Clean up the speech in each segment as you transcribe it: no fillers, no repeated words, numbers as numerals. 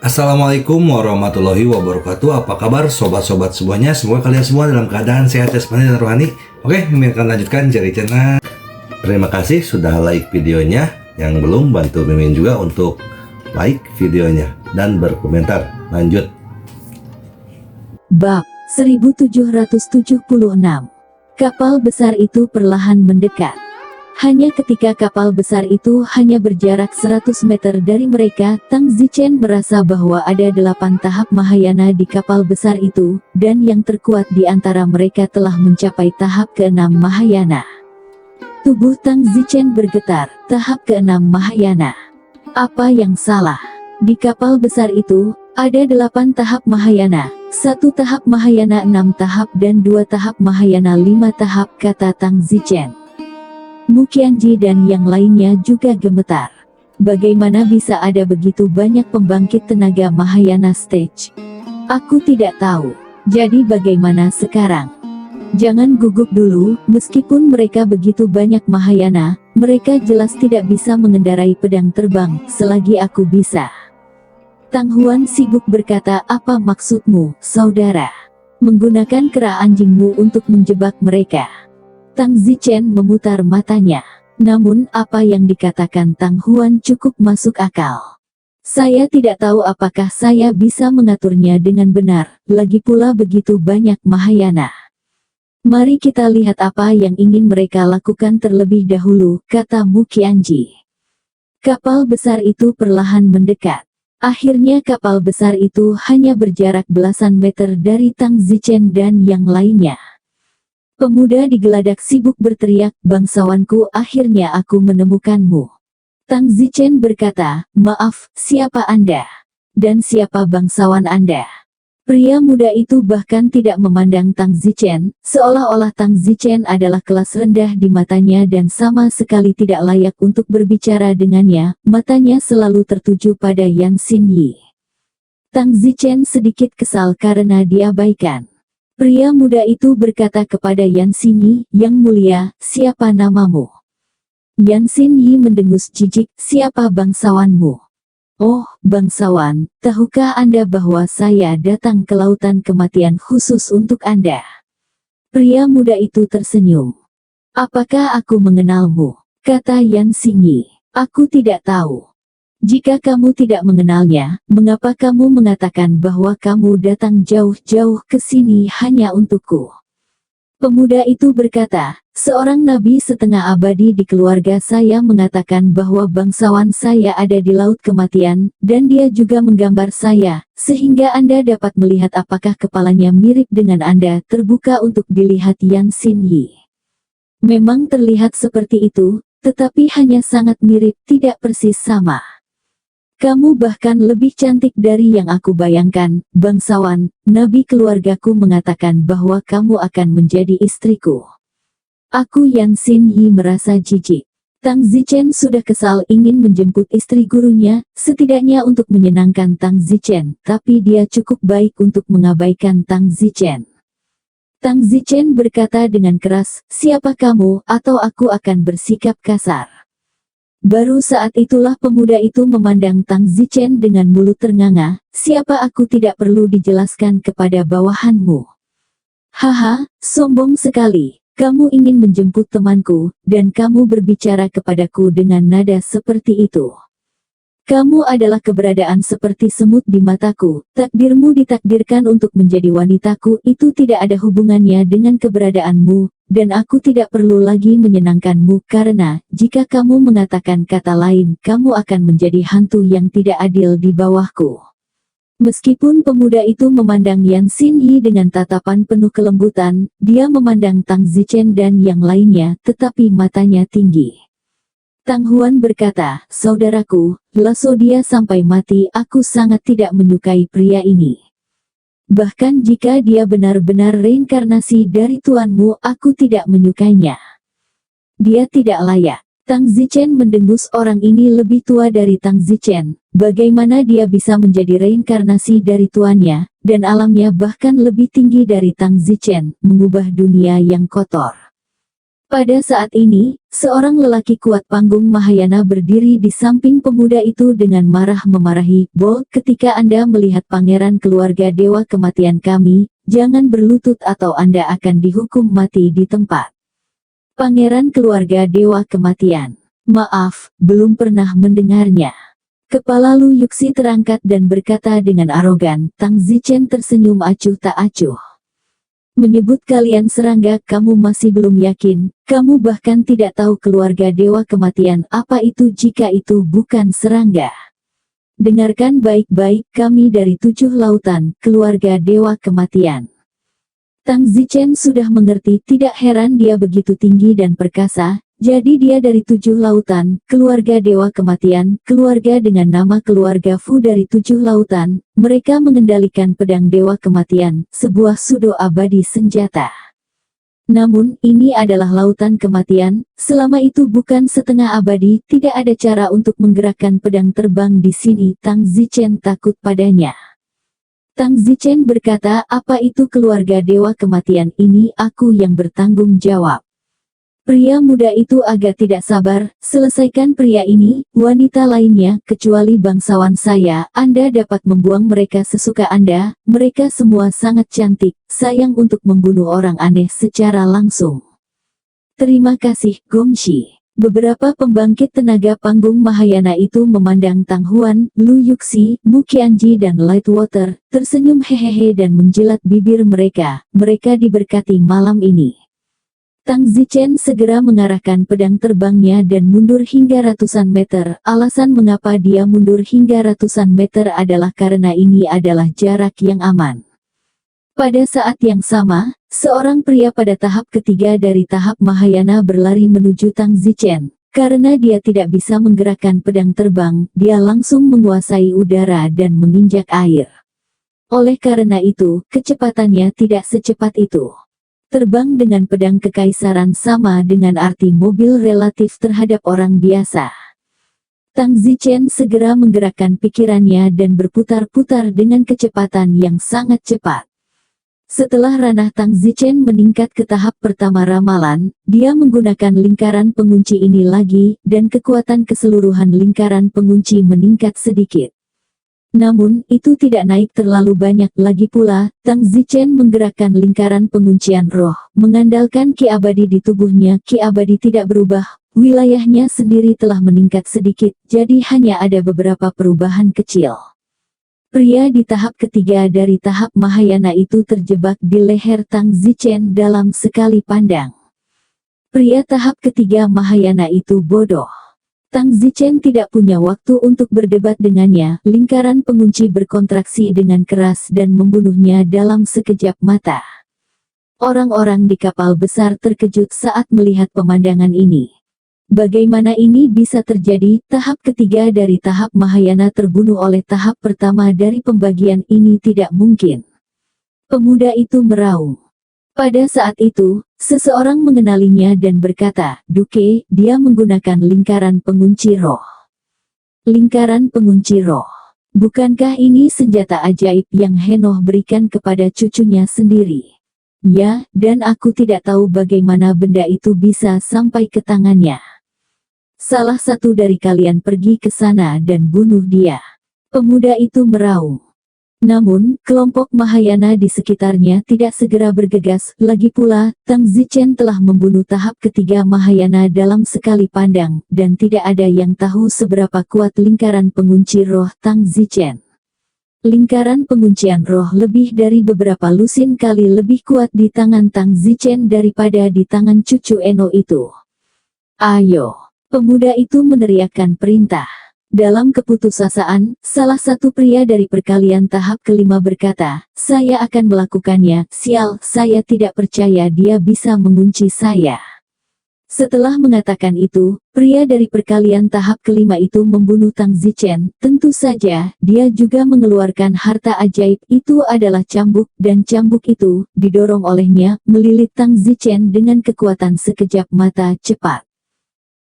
Assalamualaikum warahmatullahi wabarakatuh. Apa kabar sobat-sobat semuanya? Semoga kalian semua dalam keadaan sehat jasmani dan rohani. Oke, Mimin akan lanjutkan Jari Channel. Terima kasih sudah like videonya. Yang belum, bantu Mimin juga untuk like videonya dan berkomentar. Lanjut. Bab 1776. Kapal besar itu perlahan mendekat. Hanya ketika kapal besar itu hanya berjarak 100 meter dari mereka, Tang Zichen merasa bahwa ada 8 tahap Mahayana di kapal besar itu, dan yang terkuat di antara mereka telah mencapai tahap ke-6 Mahayana. Tubuh Tang Zichen bergetar, tahap ke-6 Mahayana. Apa yang salah? Di kapal besar itu, ada 8 tahap Mahayana, 1 tahap Mahayana 6 tahap dan 2 tahap Mahayana 5 tahap, kata Tang Zichen. Mu Qianji dan yang lainnya juga gemetar. Bagaimana bisa ada begitu banyak pembangkit tenaga Mahayana stage? Aku tidak tahu. Jadi bagaimana sekarang? Jangan gugup dulu, meskipun mereka begitu banyak Mahayana, mereka jelas tidak bisa mengendarai pedang terbang, selagi aku bisa. Tang Huan sibuk berkata, apa maksudmu, saudara? Menggunakan kera anjingmu untuk menjebak mereka. Tang Zichen memutar matanya. Namun apa yang dikatakan Tang Huan cukup masuk akal. Saya tidak tahu apakah saya bisa mengaturnya dengan benar, lagi pula begitu banyak Mahayana. Mari kita lihat apa yang ingin mereka lakukan terlebih dahulu, kata Mu Qianji. Kapal besar itu perlahan mendekat. Akhirnya kapal besar itu hanya berjarak belasan meter dari Tang Zichen dan yang lainnya. Pemuda di geladak sibuk berteriak, bangsawanku, akhirnya aku menemukanmu. Tang Zichen berkata, maaf, siapa Anda? Dan siapa bangsawan Anda? Pria muda itu bahkan tidak memandang Tang Zichen, seolah-olah Tang Zichen adalah kelas rendah di matanya dan sama sekali tidak layak untuk berbicara dengannya, matanya selalu tertuju pada Yan Xinyi. Tang Zichen sedikit kesal karena diabaikan. Pria muda itu berkata kepada Yan Xinyi, Yang mulia, siapa namamu? Yan Xinyi mendengus jijik, siapa bangsawanmu? Oh, bangsawan, tahukah Anda bahwa saya datang ke lautan kematian khusus untuk Anda? Pria muda itu tersenyum. Apakah aku mengenalmu? Kata Yan Xinyi. Aku tidak tahu. Jika kamu tidak mengenalnya, mengapa kamu mengatakan bahwa kamu datang jauh-jauh ke sini hanya untukku? Pemuda itu berkata, seorang nabi setengah abadi di keluarga saya mengatakan bahwa bangsawan saya ada di laut kematian, dan dia juga menggambar saya, sehingga Anda dapat melihat apakah kepalanya mirip dengan Anda, terbuka untuk dilihat Yan Xinyi. Memang terlihat seperti itu, tetapi hanya sangat mirip, tidak persis sama. Kamu bahkan lebih cantik dari yang aku bayangkan, bangsawan. Nabi keluargaku mengatakan bahwa kamu akan menjadi istriku. Aku Yan Xinyi merasa jijik. Tang Zichen sudah kesal ingin menjemput istri gurunya, setidaknya untuk menyenangkan Tang Zichen, tapi dia cukup baik untuk mengabaikan Tang Zichen. Tang Zichen berkata dengan keras, siapa kamu, atau aku akan bersikap kasar. Baru saat itulah pemuda itu memandang Tang Zichen dengan mulut ternganga, siapa aku tidak perlu dijelaskan kepada bawahanmu. Haha, sombong sekali, kamu ingin menjemput temanku, dan kamu berbicara kepadaku dengan nada seperti itu. Kamu adalah keberadaan seperti semut di mataku, takdirmu ditakdirkan untuk menjadi wanitaku, itu tidak ada hubungannya dengan keberadaanmu. Dan aku tidak perlu lagi menyenangkanmu karena, jika kamu mengatakan kata lain, kamu akan menjadi hantu yang tidak adil di bawahku. Meskipun pemuda itu memandang Yan Xinyi dengan tatapan penuh kelembutan, dia memandang Tang Zichen dan yang lainnya, tetapi matanya tinggi. Tang Huan berkata, saudaraku, lasso dia sampai mati, aku sangat tidak menyukai pria ini. Bahkan jika dia benar-benar reinkarnasi dari tuanmu, aku tidak menyukainya. Dia tidak layak. Tang Zichen mendengus, orang ini lebih tua dari Tang Zichen. Bagaimana dia bisa menjadi reinkarnasi dari tuannya, dan alamnya bahkan lebih tinggi dari Tang Zichen, mengubah dunia yang kotor. Pada saat ini, seorang lelaki kuat panggung Mahayana berdiri di samping pemuda itu dengan marah memarahi, "Bold, ketika Anda melihat pangeran keluarga dewa kematian kami, jangan berlutut atau Anda akan dihukum mati di tempat." Pangeran keluarga dewa kematian. Maaf, belum pernah mendengarnya. Kepala Lu Yuxi terangkat dan berkata dengan arogan. Tang Zichen tersenyum acuh tak acuh. Menyebut kalian serangga, kamu masih belum yakin, kamu bahkan tidak tahu keluarga dewa kematian apa itu jika itu bukan serangga. Dengarkan baik-baik, kami dari 7 lautan, keluarga dewa kematian. Tang Zichen sudah mengerti, tidak heran dia begitu tinggi dan perkasa, jadi dia dari 7 lautan, keluarga dewa kematian, keluarga dengan nama keluarga Fu dari 7 lautan, mereka mengendalikan pedang dewa kematian, sebuah pseudo abadi senjata. Namun, ini adalah lautan kematian, selama itu bukan setengah abadi, tidak ada cara untuk menggerakkan pedang terbang di sini. Tang Zichen takut padanya. Tang Zichen berkata, apa itu keluarga dewa kematian ini? Aku yang bertanggung jawab. Pria muda itu agak tidak sabar, selesaikan pria ini, wanita lainnya, kecuali bangsawan saya, Anda dapat membuang mereka sesuka Anda, mereka semua sangat cantik, sayang untuk membunuh orang aneh secara langsung. Terima kasih, Gongxi. Beberapa pembangkit tenaga panggung Mahayana itu memandang Tang Huan, Lu Yuxi, Mu Qianji dan Lightwater, tersenyum hehehe dan menjilat bibir mereka diberkati malam ini. Tang Zichen segera mengarahkan pedang terbangnya dan mundur hingga ratusan meter. Alasan mengapa dia mundur hingga ratusan meter adalah karena ini adalah jarak yang aman. Pada saat yang sama, seorang pria pada tahap ketiga dari tahap Mahayana berlari menuju Tang Zichen. Karena dia tidak bisa menggerakkan pedang terbang, dia langsung menguasai udara dan menginjak air. Oleh karena itu, kecepatannya tidak secepat itu. Terbang dengan pedang kekaisaran sama dengan arti mobil relatif terhadap orang biasa. Tang Zichen segera menggerakkan pikirannya dan berputar-putar dengan kecepatan yang sangat cepat. Setelah ranah Tang Zichen meningkat ke tahap pertama ramalan, dia menggunakan lingkaran pengunci ini lagi, dan kekuatan keseluruhan lingkaran pengunci meningkat sedikit. Namun, itu tidak naik terlalu banyak. Lagi pula, Tang Zichen menggerakkan lingkaran penguncian roh, mengandalkan ki abadi di tubuhnya. Ki abadi tidak berubah, wilayahnya sendiri telah meningkat sedikit, jadi hanya ada beberapa perubahan kecil. Pria di tahap ketiga dari tahap Mahayana itu terjebak di leher Tang Zichen dalam sekali pandang. Pria tahap ketiga Mahayana itu bodoh. Tang Zichen tidak punya waktu untuk berdebat dengannya. Lingkaran pengunci berkontraksi dengan keras dan membunuhnya dalam sekejap mata. Orang-orang di kapal besar terkejut saat melihat pemandangan ini. Bagaimana ini bisa terjadi? Tahap ketiga dari tahap Mahayana terbunuh oleh tahap pertama dari pembagian ini tidak mungkin. Pemuda itu meraung. Pada saat itu, seseorang mengenalinya dan berkata, Duke, dia menggunakan lingkaran pengunci roh. Lingkaran pengunci roh. Bukankah ini senjata ajaib yang Henoh berikan kepada cucunya sendiri? Ya, dan aku tidak tahu bagaimana benda itu bisa sampai ke tangannya. Salah satu dari kalian pergi ke sana dan bunuh dia. Pemuda itu meraung. Namun, kelompok Mahayana di sekitarnya tidak segera bergegas. Lagi pula, Tang Zichen telah membunuh tahap ketiga Mahayana dalam sekali pandang, dan tidak ada yang tahu seberapa kuat lingkaran pengunci roh Tang Zichen. Lingkaran penguncian roh lebih dari beberapa lusin kali lebih kuat di tangan Tang Zichen daripada di tangan cucu Eno itu. Ayo! Pemuda itu meneriakkan perintah. Dalam keputusasaan, salah satu pria dari perkalian tahap kelima berkata, saya akan melakukannya. Sial, saya tidak percaya dia bisa mengunci saya. Setelah mengatakan itu, pria dari perkalian tahap kelima itu membunuh Tang Zichen. Tentu saja, dia juga mengeluarkan harta ajaib. Itu adalah cambuk, dan cambuk itu, didorong olehnya, melilit Tang Zichen dengan kekuatan sekejap mata cepat.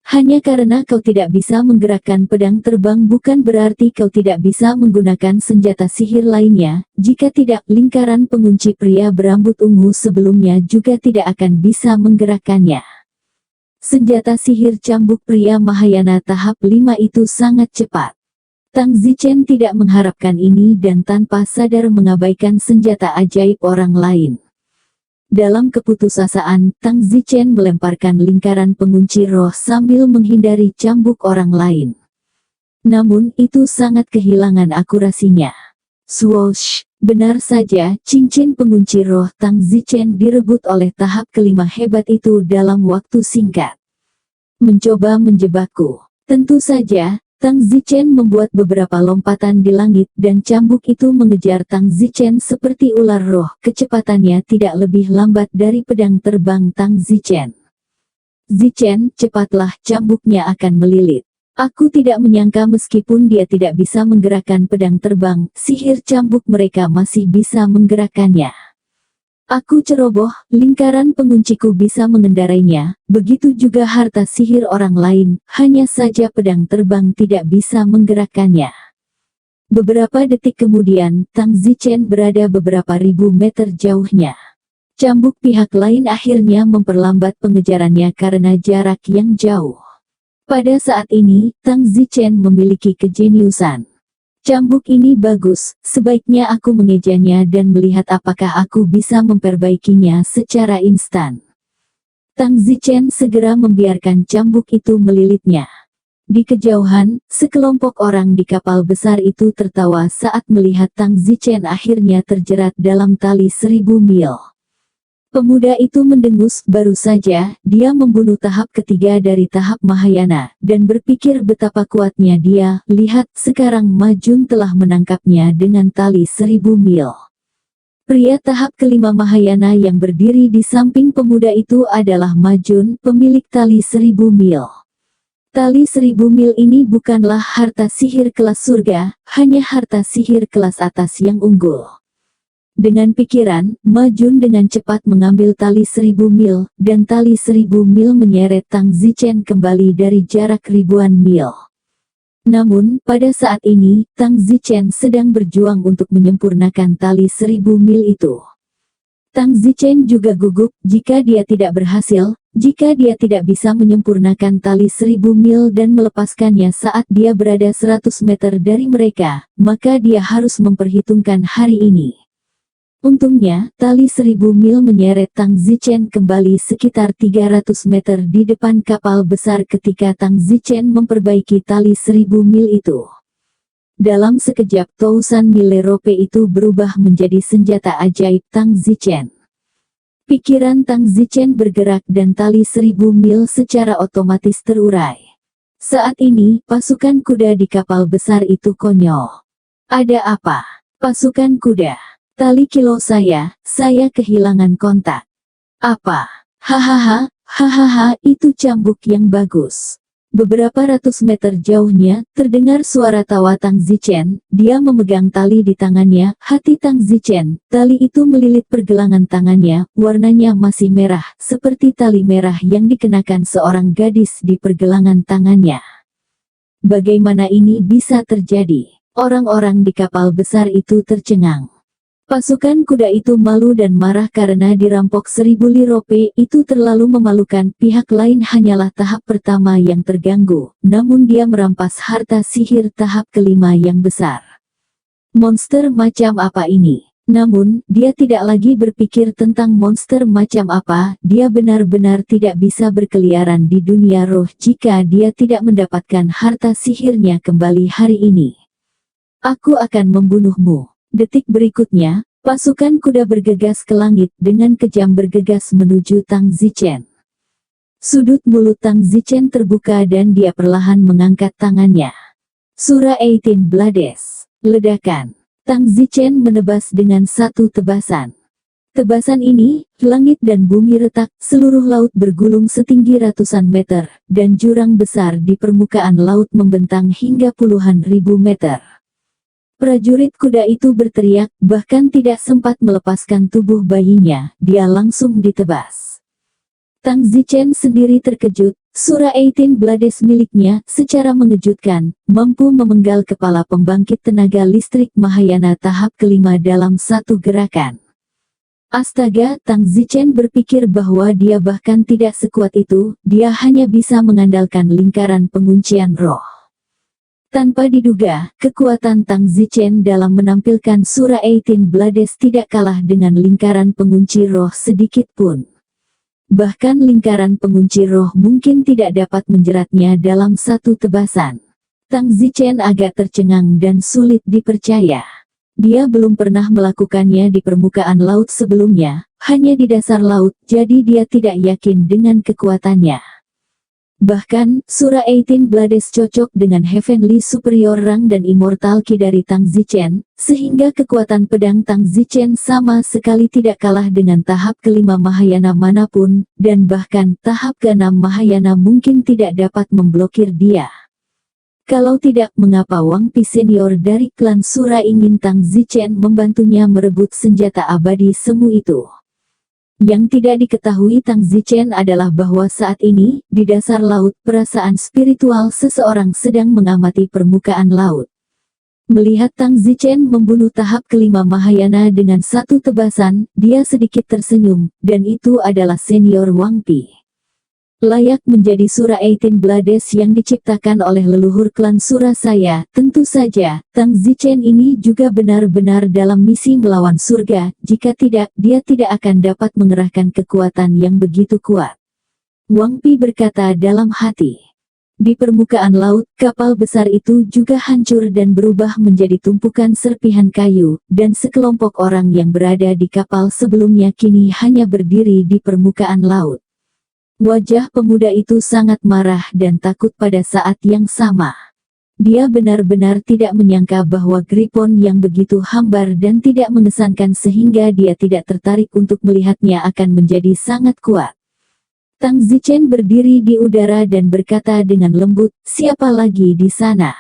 Hanya karena kau tidak bisa menggerakkan pedang terbang bukan berarti kau tidak bisa menggunakan senjata sihir lainnya. Jika tidak, lingkaran pengunci pria berambut ungu sebelumnya juga tidak akan bisa menggerakkannya. Senjata sihir cambuk pria Mahayana tahap 5 itu sangat cepat. Tang Zichen tidak mengharapkan ini dan tanpa sadar mengabaikan senjata ajaib orang lain. Dalam keputusasaan, Tang Zichen melemparkan lingkaran pengunci roh sambil menghindari cambuk orang lain. Namun itu sangat kehilangan akurasinya. Swoosh! Benar saja, cincin pengunci roh Tang Zichen direbut oleh tahap kelima hebat itu dalam waktu singkat. Mencoba menjebakku. Tentu saja, Tang Zichen membuat beberapa lompatan di langit dan cambuk itu mengejar Tang Zichen seperti ular roh. Kecepatannya tidak lebih lambat dari pedang terbang Tang Zichen. Zichen, cepatlah, cambuknya akan melilit. Aku tidak menyangka meskipun dia tidak bisa menggerakkan pedang terbang, sihir cambuk mereka masih bisa menggerakkannya. Aku ceroboh, lingkaran pengunciku bisa mengendarainya, begitu juga harta sihir orang lain, hanya saja pedang terbang tidak bisa menggerakkannya. Beberapa detik kemudian, Tang Zichen berada beberapa ribu meter jauhnya. Cambuk pihak lain akhirnya memperlambat pengejarannya karena jarak yang jauh. Pada saat ini, Tang Zichen memiliki kejeniusan. Cambuk ini bagus, sebaiknya aku mengejanya dan melihat apakah aku bisa memperbaikinya secara instan. Tang Zichen segera membiarkan cambuk itu melilitnya. Di kejauhan, sekelompok orang di kapal besar itu tertawa saat melihat Tang Zichen akhirnya terjerat dalam tali 1000 mil. Pemuda itu mendengus, baru saja, dia membunuh tahap ketiga dari tahap Mahayana, dan berpikir betapa kuatnya dia, lihat, sekarang Majun telah menangkapnya dengan tali 1000 mil. Pria tahap kelima Mahayana yang berdiri di samping pemuda itu adalah Majun, pemilik tali 1000 mil. Tali 1000 mil ini bukanlah harta sihir kelas surga, hanya harta sihir kelas atas yang unggul. Dengan pikiran, Majun dengan cepat mengambil tali 1000 mil, dan tali 1000 mil menyeret Tang Zichen kembali dari jarak ribuan mil. Namun, pada saat ini, Tang Zichen sedang berjuang untuk menyempurnakan tali 1000 mil itu. Tang Zichen juga gugup, jika dia tidak berhasil, jika dia tidak bisa menyempurnakan tali 1000 mil dan melepaskannya saat dia berada 100 meter dari mereka, maka dia harus memperhitungkan hari ini. Untungnya, tali 1000 mil menyeret Tang Zichen kembali sekitar 300 meter di depan kapal besar ketika Tang Zichen memperbaiki tali 1000 mil itu. Dalam sekejap Tousan Milerope itu berubah menjadi senjata ajaib Tang Zichen. Pikiran Tang Zichen bergerak dan tali 1000 mil secara otomatis terurai. Saat ini, pasukan kuda di kapal besar itu konyol. Ada apa? Pasukan kuda. Tali kilo saya kehilangan kontak. Apa? Hahaha, hahaha, itu cambuk yang bagus. Beberapa ratus meter jauhnya, terdengar suara tawa Tang Zichen, dia memegang tali di tangannya, hati Tang Zichen, tali itu melilit pergelangan tangannya, warnanya masih merah, seperti tali merah yang dikenakan seorang gadis di pergelangan tangannya. Bagaimana ini bisa terjadi? Orang-orang di kapal besar itu tercengang. Pasukan kuda itu malu dan marah karena dirampok 1000 lirope, itu terlalu memalukan. Pihak lain hanyalah tahap pertama yang terganggu, namun dia merampas harta sihir tahap kelima yang besar. Monster macam apa ini? Namun, dia tidak lagi berpikir tentang monster macam apa, dia benar-benar tidak bisa berkeliaran di dunia roh jika dia tidak mendapatkan harta sihirnya kembali hari ini. Aku akan membunuhmu. Detik berikutnya, pasukan kuda bergegas ke langit dengan kejam bergegas menuju Tang Zichen. Sudut mulut Tang Zichen terbuka dan dia perlahan mengangkat tangannya. Surah 18 Blades. Ledakan. Tang Zichen menebas dengan satu tebasan. Tebasan ini, langit dan bumi retak, seluruh laut bergulung setinggi ratusan meter, dan jurang besar di permukaan laut membentang hingga puluhan ribu meter. Prajurit kuda itu berteriak, bahkan tidak sempat melepaskan tubuh bayinya, dia langsung ditebas. Tang Zichen sendiri terkejut, Surah 18 Blades miliknya, secara mengejutkan, mampu memenggal kepala pembangkit tenaga listrik Mahayana tahap kelima dalam satu gerakan. Astaga, Tang Zichen berpikir bahwa dia bahkan tidak sekuat itu, dia hanya bisa mengandalkan lingkaran penguncian roh. Tanpa diduga, kekuatan Tang Zichen dalam menampilkan Surah 18 Blades tidak kalah dengan lingkaran pengunci roh sedikit pun. Bahkan lingkaran pengunci roh mungkin tidak dapat menjeratnya dalam satu tebasan. Tang Zichen agak tercengang dan sulit dipercaya. Dia belum pernah melakukannya di permukaan laut sebelumnya, hanya di dasar laut, jadi dia tidak yakin dengan kekuatannya. Bahkan, Surah 18 Blades cocok dengan Heavenly Superior Rang dan Immortal Ki dari Tang Zichen, sehingga kekuatan pedang Tang Zichen sama sekali tidak kalah dengan tahap kelima Mahayana manapun, dan bahkan tahap keenam Mahayana mungkin tidak dapat memblokir dia. Kalau tidak, mengapa Wang Pi senior dari klan Surah ingin Tang Zichen membantunya merebut senjata abadi semu itu? Yang tidak diketahui Tang Zichen adalah bahwa saat ini, di dasar laut, perasaan spiritual seseorang sedang mengamati permukaan laut. Melihat Tang Zichen membunuh tahap kelima Mahayana dengan satu tebasan, dia sedikit tersenyum, dan itu adalah senior Wang Pi. Layak menjadi Surah 18 Blades yang diciptakan oleh leluhur klan Surah saya, tentu saja, Tang Zichen ini juga benar-benar dalam misi melawan surga, jika tidak, dia tidak akan dapat mengerahkan kekuatan yang begitu kuat. Wang Pi berkata dalam hati. Di permukaan laut, kapal besar itu juga hancur dan berubah menjadi tumpukan serpihan kayu, dan sekelompok orang yang berada di kapal sebelumnya kini hanya berdiri di permukaan laut. Wajah pemuda itu sangat marah dan takut pada saat yang sama. Dia benar-benar tidak menyangka bahwa Gripon yang begitu hambar dan tidak mengesankan sehingga dia tidak tertarik untuk melihatnya akan menjadi sangat kuat. Tang Zichen berdiri di udara dan berkata dengan lembut, "Siapa lagi di sana?"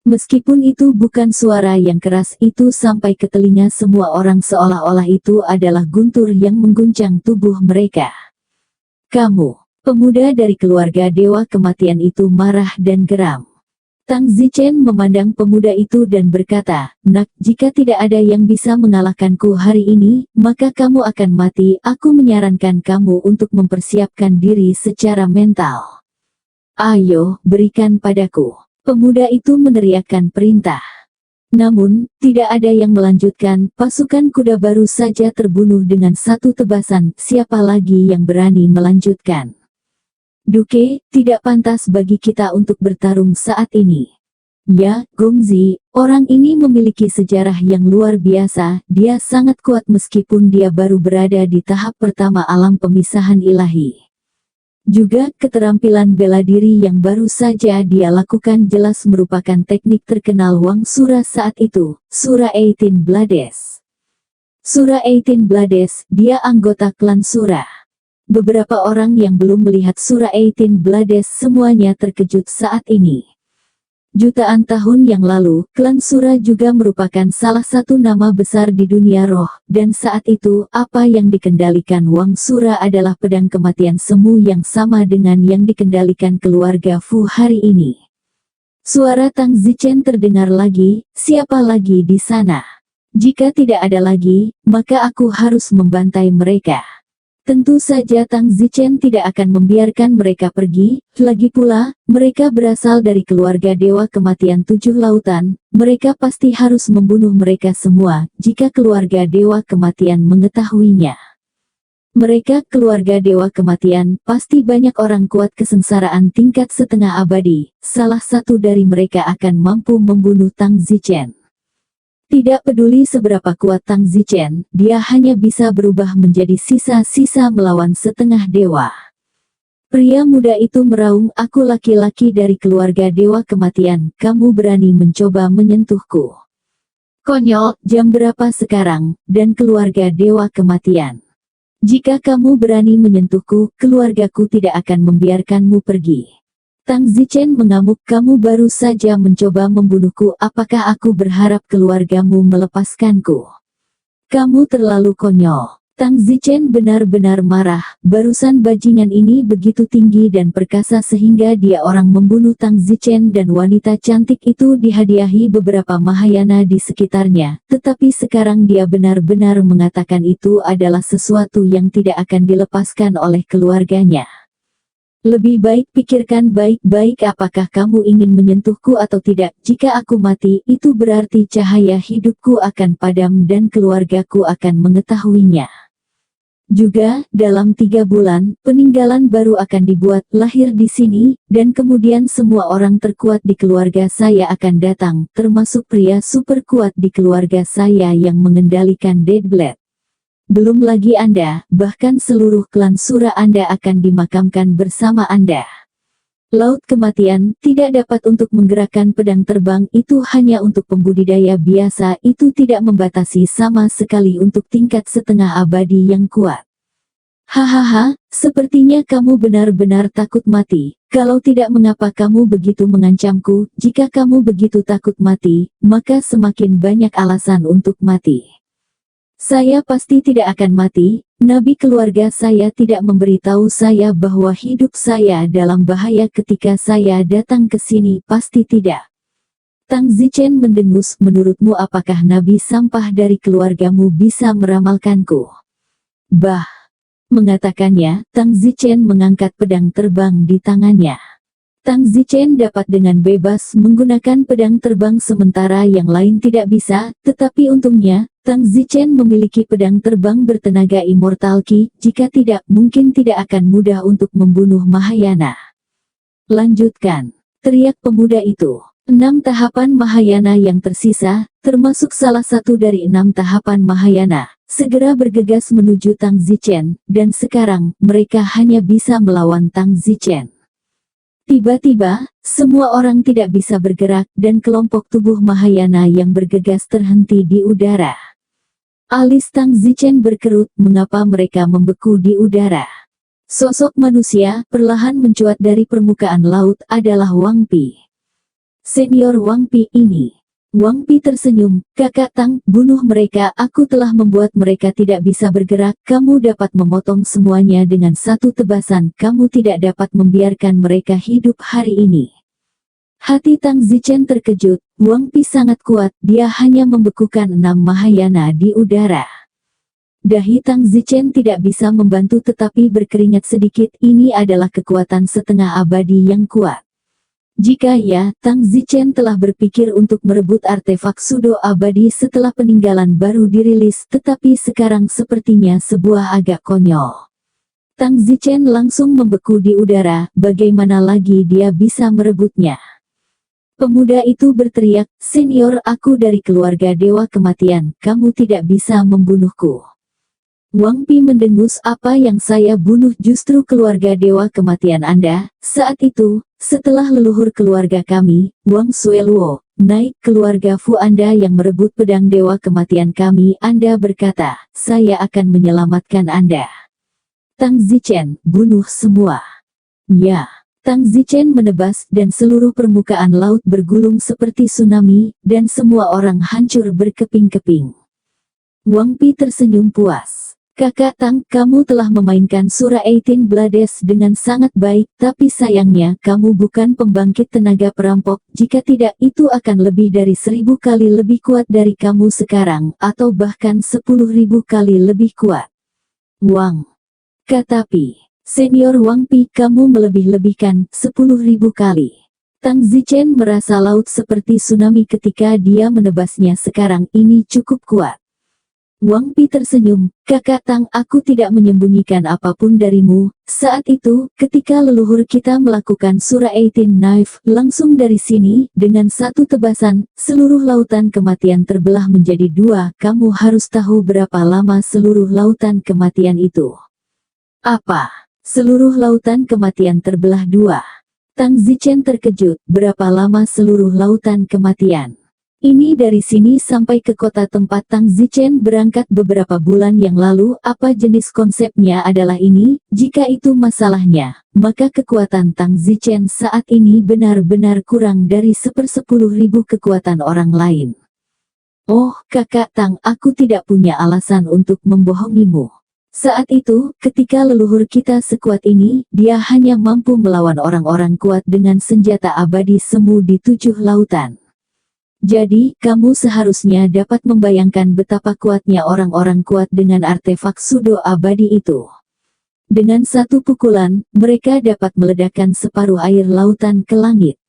Meskipun itu bukan suara yang keras, itu sampai ke telinga semua orang seolah-olah itu adalah guntur yang mengguncang tubuh mereka. "Kamu." Pemuda dari keluarga Dewa Kematian itu marah dan geram. Tang Zichen memandang pemuda itu dan berkata, "Nak, jika tidak ada yang bisa mengalahkanku hari ini, maka kamu akan mati. Aku menyarankan kamu untuk mempersiapkan diri secara mental. Ayo, berikan padaku." Pemuda itu meneriakkan perintah. Namun, tidak ada yang melanjutkan, pasukan kuda baru saja terbunuh dengan satu tebasan, siapa lagi yang berani melanjutkan? "Duke, tidak pantas bagi kita untuk bertarung saat ini." "Ya, Gongzi, orang ini memiliki sejarah yang luar biasa, dia sangat kuat meskipun dia baru berada di tahap pertama alam pemisahan ilahi. Juga, keterampilan bela diri yang baru saja dia lakukan jelas merupakan teknik terkenal Wang Surah saat itu, Surah 18 Blades. Surah 18 Blades, dia anggota klan Surah." Beberapa orang yang belum melihat Surah 18 Blades semuanya terkejut saat ini. Jutaan tahun yang lalu, klan Surah juga merupakan salah satu nama besar di dunia roh, dan saat itu, apa yang dikendalikan Wang Surah adalah pedang kematian semu yang sama dengan yang dikendalikan keluarga Fu hari ini. Suara Tang Zichen terdengar lagi, "Siapa lagi di sana? Jika tidak ada lagi, maka aku harus membantai mereka." Tentu saja Tang Zichen tidak akan membiarkan mereka pergi, lagi pula, mereka berasal dari keluarga Dewa Kematian Tujuh Lautan, mereka pasti harus membunuh mereka semua, jika keluarga Dewa Kematian mengetahuinya. Mereka, keluarga Dewa Kematian, pasti banyak orang kuat kesengsaraan tingkat setengah abadi, salah satu dari mereka akan mampu membunuh Tang Zichen. Tidak peduli seberapa kuat Tang Zichen, dia hanya bisa berubah menjadi sisa-sisa melawan setengah dewa. Pria muda itu meraung, "Aku laki-laki dari keluarga Dewa Kematian, kamu berani mencoba menyentuhku? Konyol, jam berapa sekarang, dan keluarga Dewa Kematian? Jika kamu berani menyentuhku, keluargaku tidak akan membiarkanmu pergi." Tang Zichen mengamuk, "Kamu baru saja mencoba membunuhku, apakah aku berharap keluargamu melepaskanku? Kamu terlalu konyol." Tang Zichen benar-benar marah, barusan bajingan ini begitu tinggi dan perkasa sehingga dia orang membunuh Tang Zichen dan wanita cantik itu dihadiahi beberapa Mahayana di sekitarnya, tetapi sekarang dia benar-benar mengatakan itu adalah sesuatu yang tidak akan dilepaskan oleh keluarganya. Lebih baik pikirkan baik-baik apakah kamu ingin menyentuhku atau tidak. Jika aku mati, itu berarti cahaya hidupku akan padam dan keluargaku akan mengetahuinya. Juga, dalam 3 bulan, peninggalan baru akan dibuat, lahir di sini, dan kemudian semua orang terkuat di keluarga saya akan datang, termasuk pria super kuat di keluarga saya yang mengendalikan Deadblade. Belum lagi Anda, bahkan seluruh klan Sura Anda akan dimakamkan bersama Anda. Laut kematian tidak dapat untuk menggerakkan pedang terbang, itu hanya untuk pembudidaya biasa, itu tidak membatasi sama sekali untuk tingkat setengah abadi yang kuat. Hahaha, sepertinya kamu benar-benar takut mati. Kalau tidak, mengapa kamu begitu mengancamku? Jika kamu begitu takut mati, maka semakin banyak alasan untuk mati. Saya pasti tidak akan mati. Nabi keluarga saya tidak memberitahu saya bahwa hidup saya dalam bahaya ketika saya datang ke sini, pasti tidak. Tang Zichen mendengus, menurutmu apakah nabi sampah dari keluargamu bisa meramalkanku? Bah, mengatakannya, Tang Zichen mengangkat pedang terbang di tangannya. Tang Zichen dapat dengan bebas menggunakan pedang terbang sementara yang lain tidak bisa, tetapi untungnya, Tang Zichen memiliki pedang terbang bertenaga Immortal Ki, jika tidak, mungkin tidak akan mudah untuk membunuh Mahayana. Lanjutkan, teriak pemuda itu. 6 tahapan Mahayana yang tersisa, termasuk salah satu dari 6 tahapan Mahayana, segera bergegas menuju Tang Zichen, dan sekarang, mereka hanya bisa melawan Tang Zichen. Tiba-tiba, semua orang tidak bisa bergerak dan kelompok tubuh Mahayana yang bergegas terhenti di udara. Alis Tang Zichen berkerut, mengapa mereka membeku di udara? Sosok manusia perlahan mencuat dari permukaan laut adalah Wang Pi. Senior Wang Pi ini. Wang Pi tersenyum, kakak Tang, bunuh mereka, aku telah membuat mereka tidak bisa bergerak, kamu dapat memotong semuanya dengan satu tebasan, kamu tidak dapat membiarkan mereka hidup hari ini. Hati Tang Zichen terkejut, Wang Pi sangat kuat, dia hanya membekukan 6 Mahayana di udara. Dahi Tang Zichen tidak bisa membantu tetapi berkeringat sedikit, ini adalah kekuatan setengah abadi yang kuat. Jika ya, Tang Zichen telah berpikir untuk merebut artefak Sudo abadi setelah peninggalan baru dirilis, tetapi sekarang sepertinya sebuah agak konyol. Tang Zichen langsung membeku di udara, bagaimana lagi dia bisa merebutnya? Pemuda itu berteriak, senior, aku dari keluarga Dewa Kematian, kamu tidak bisa membunuhku. Wang Pi mendengus, apa yang saya bunuh justru keluarga Dewa Kematian Anda. Saat itu, setelah leluhur keluarga kami, Wang Sueluo, naik keluarga Fu Anda yang merebut pedang Dewa Kematian kami, Anda berkata, saya akan menyelamatkan Anda. Tang Zichen, bunuh semua. Ya. Tang Zichen menebas dan seluruh permukaan laut bergulung seperti tsunami, dan semua orang hancur berkeping-keping. Wang Pi tersenyum puas. Kakak Tang, kamu telah memainkan Sura 18 Blades dengan sangat baik, tapi sayangnya kamu bukan pembangkit tenaga perampok, jika tidak itu akan lebih dari 1000 kali lebih kuat dari kamu sekarang, atau bahkan 10.000 kali lebih kuat. Wang. Katapi, senior Wang Pi, kamu melebih-lebihkan 10.000 kali. Tang Zichen merasa laut seperti tsunami ketika dia menebasnya, sekarang ini cukup kuat. Wang Pi tersenyum, kakak Tang, aku tidak menyembunyikan apapun darimu. Saat itu, ketika leluhur kita melakukan Sura 18 Knife, langsung dari sini, dengan satu tebasan, seluruh lautan kematian terbelah menjadi 2. Kamu harus tahu berapa lama seluruh lautan kematian itu. Apa? Seluruh lautan kematian terbelah 2. Tang Zichen terkejut, berapa lama seluruh lautan kematian? Ini dari sini sampai ke kota tempat Tang Zichen berangkat beberapa bulan yang lalu. Apa jenis konsepnya adalah ini? Jika itu masalahnya, maka kekuatan Tang Zichen saat ini benar-benar kurang dari 1/10.000 kekuatan orang lain. Oh, kakak Tang, aku tidak punya alasan untuk membohongimu. Saat itu, ketika leluhur kita sekuat ini, dia hanya mampu melawan orang-orang kuat dengan senjata abadi semu di 7 lautan. Jadi, kamu seharusnya dapat membayangkan betapa kuatnya orang-orang kuat dengan artefak Sudo abadi itu. Dengan satu pukulan, mereka dapat meledakkan separuh air lautan ke langit.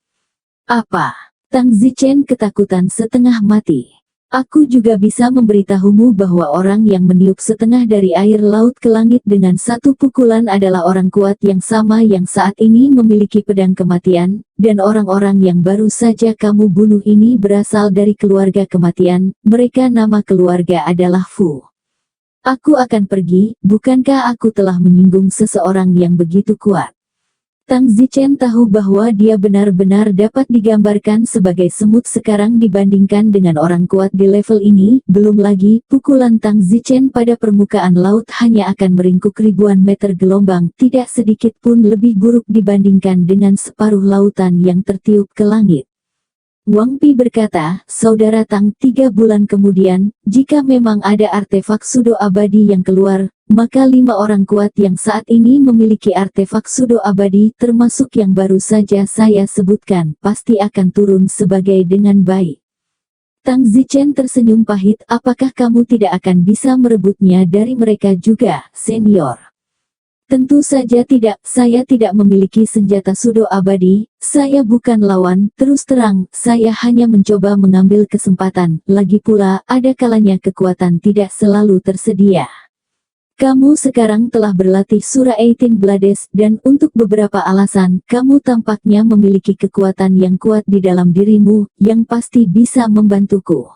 Apa? Tang Zichen ketakutan setengah mati. Aku juga bisa memberitahumu bahwa orang yang meniup setengah dari air laut ke langit dengan satu pukulan adalah orang kuat yang sama yang saat ini memiliki pedang kematian, dan orang-orang yang baru saja kamu bunuh ini berasal dari keluarga kematian, mereka nama keluarga adalah Fu. Aku akan pergi, bukankah aku telah menyinggung seseorang yang begitu kuat? Tang Zichen tahu bahwa dia benar-benar dapat digambarkan sebagai semut sekarang dibandingkan dengan orang kuat di level ini, belum lagi, pukulan Tang Zichen pada permukaan laut hanya akan meringkuk ribuan meter gelombang, tidak sedikit pun lebih buruk dibandingkan dengan separuh lautan yang tertiup ke langit. Wang Pi berkata, Saudara Tang, 3 bulan kemudian, jika memang ada artefak Sudo abadi yang keluar, maka 5 orang kuat yang saat ini memiliki artefak Sudo abadi termasuk yang baru saja saya sebutkan, pasti akan turun sebagai dengan baik. Tang Zichen tersenyum pahit, apakah kamu tidak akan bisa merebutnya dari mereka juga, senior? Tentu saja tidak, saya tidak memiliki senjata Sudo abadi, saya bukan lawan, terus terang, saya hanya mencoba mengambil kesempatan, lagi pula, ada kalanya kekuatan tidak selalu tersedia. Kamu sekarang telah berlatih Surah 18 Blades, dan untuk beberapa alasan, kamu tampaknya memiliki kekuatan yang kuat di dalam dirimu, yang pasti bisa membantuku.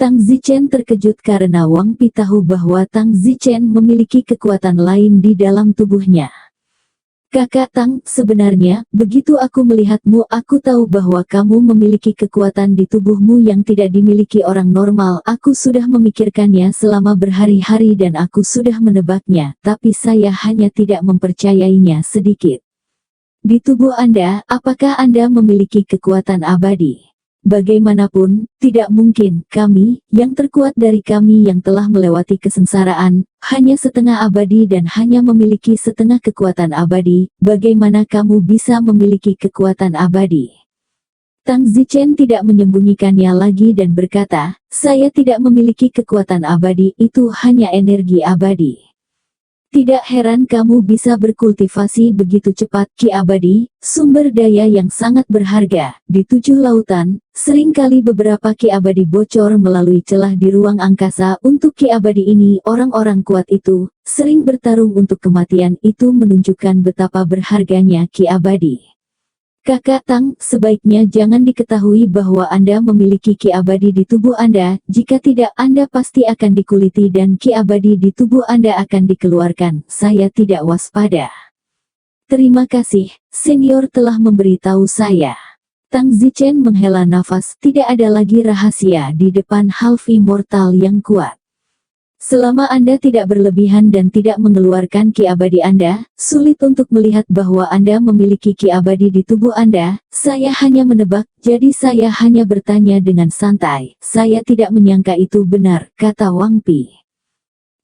Tang Zichen terkejut karena Wang Pi tahu bahwa Tang Zichen memiliki kekuatan lain di dalam tubuhnya. Kakak Tang, sebenarnya, begitu aku melihatmu aku tahu bahwa kamu memiliki kekuatan di tubuhmu yang tidak dimiliki orang normal. Aku sudah memikirkannya selama berhari-hari dan aku sudah menebaknya, tapi saya hanya tidak mempercayainya sedikit. Di tubuh Anda, apakah Anda memiliki kekuatan abadi? Bagaimanapun, tidak mungkin, kami, yang terkuat dari kami yang telah melewati kesengsaraan, hanya setengah abadi dan hanya memiliki setengah kekuatan abadi, bagaimana kamu bisa memiliki kekuatan abadi? Tang Zichen tidak menyembunyikannya lagi dan berkata, saya tidak memiliki kekuatan abadi, itu hanya energi abadi. Tidak heran kamu bisa berkultivasi begitu cepat, Ki abadi, sumber daya yang sangat berharga, di 7 lautan, seringkali beberapa Ki abadi bocor melalui celah di ruang angkasa. Untuk Ki abadi ini, orang-orang kuat itu, sering bertarung untuk kematian. Itu menunjukkan betapa berharganya Ki abadi. Kakak Tang, sebaiknya jangan diketahui bahwa Anda memiliki Ki abadi di tubuh Anda, jika tidak Anda pasti akan dikuliti dan Ki abadi di tubuh Anda akan dikeluarkan. Saya tidak waspada. Terima kasih, senior telah memberitahu saya. Tang Zichen menghela nafas, tidak ada lagi rahasia di depan half immortal yang kuat. Selama Anda tidak berlebihan dan tidak mengeluarkan Ki abadi Anda, sulit untuk melihat bahwa Anda memiliki Ki abadi di tubuh Anda. Saya hanya menebak, jadi saya hanya bertanya dengan santai. Saya tidak menyangka itu benar, kata Wang Pi.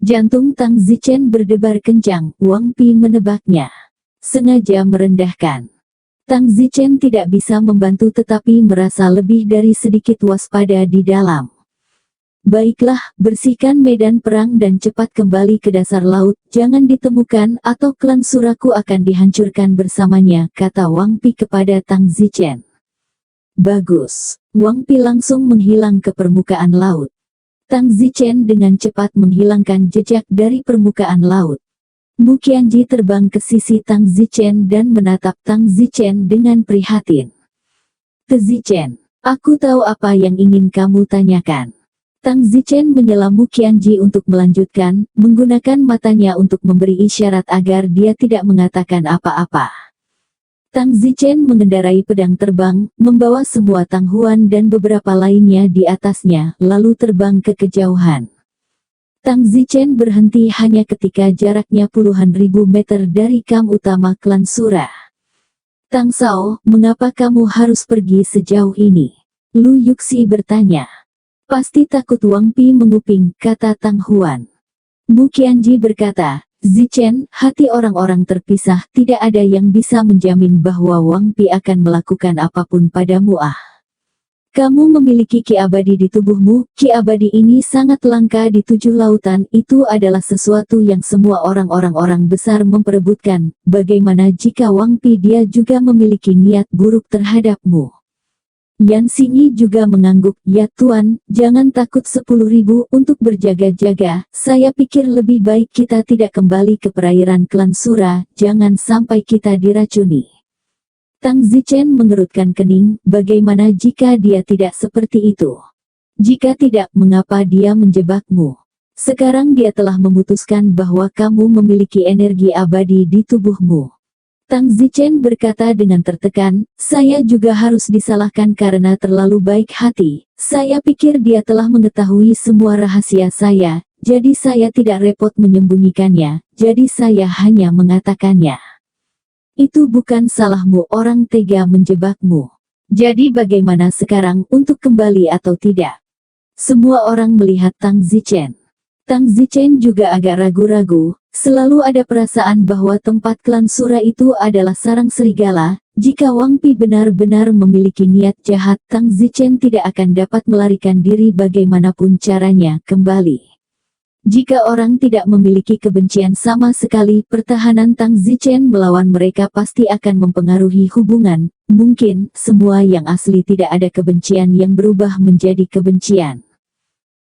Jantung Tang Zichen berdebar kencang, Wang Pi menebaknya. Sengaja merendahkan. Tang Zichen tidak bisa membantu tetapi merasa lebih dari sedikit waspada di dalam. Baiklah, bersihkan medan perang dan cepat kembali ke dasar laut, jangan ditemukan atau klan Suraku akan dihancurkan bersamanya, kata Wang Pi kepada Tang Zichen. Bagus. Wang Pi langsung menghilang ke permukaan laut. Tang Zichen dengan cepat menghilangkan jejak dari permukaan laut. Mu Qianji terbang ke sisi Tang Zichen dan menatap Tang Zichen dengan prihatin. Zichen, aku tahu apa yang ingin kamu tanyakan. Tang Zichen menyela Mu Qianji untuk melanjutkan, menggunakan matanya untuk memberi isyarat agar dia tidak mengatakan apa-apa. Tang Zichen mengendarai pedang terbang, membawa semua Tang Huan dan beberapa lainnya di atasnya, lalu terbang ke kejauhan. Tang Zichen berhenti hanya ketika jaraknya puluhan ribu meter dari kamp utama klan Sura. Tang Sao, mengapa kamu harus pergi sejauh ini? Lu Yuxi bertanya. Pasti takut Wang Pi menguping, kata Tang Huan. Mu Qianji berkata, Zichen, hati orang-orang terpisah, tidak ada yang bisa menjamin bahwa Wang Pi akan melakukan apapun padamu. Kamu memiliki ki abadi di tubuhmu, ki abadi ini sangat langka di 7 lautan, itu adalah sesuatu yang semua orang-orang besar memperebutkan. Bagaimana jika Wang Pi dia juga memiliki niat buruk terhadapmu? Yan Xingyi juga mengangguk, ya Tuan, jangan takut 10.000 untuk berjaga-jaga, saya pikir lebih baik kita tidak kembali ke perairan klan Sura, jangan sampai kita diracuni. Tang Zichen mengerutkan kening, bagaimana jika dia tidak seperti itu? Jika tidak, mengapa dia menjebakmu? Sekarang dia telah memutuskan bahwa kamu memiliki energi abadi di tubuhmu. Tang Zichen berkata dengan tertekan, saya juga harus disalahkan karena terlalu baik hati. Saya pikir dia telah mengetahui semua rahasia saya, jadi saya tidak repot menyembunyikannya, jadi saya hanya mengatakannya. Itu bukan salahmu, orang tega menjebakmu. Jadi bagaimana sekarang untuk kembali atau tidak? Semua orang melihat Tang Zichen. Tang Zichen juga agak ragu-ragu, selalu ada perasaan bahwa tempat klan Sura itu adalah sarang serigala. Jika Wang Pi benar-benar memiliki niat jahat, Tang Zichen tidak akan dapat melarikan diri bagaimanapun caranya kembali. Jika orang tidak memiliki kebencian sama sekali, pertahanan Tang Zichen melawan mereka pasti akan mempengaruhi hubungan. Mungkin, semua yang asli tidak ada kebencian yang berubah menjadi kebencian.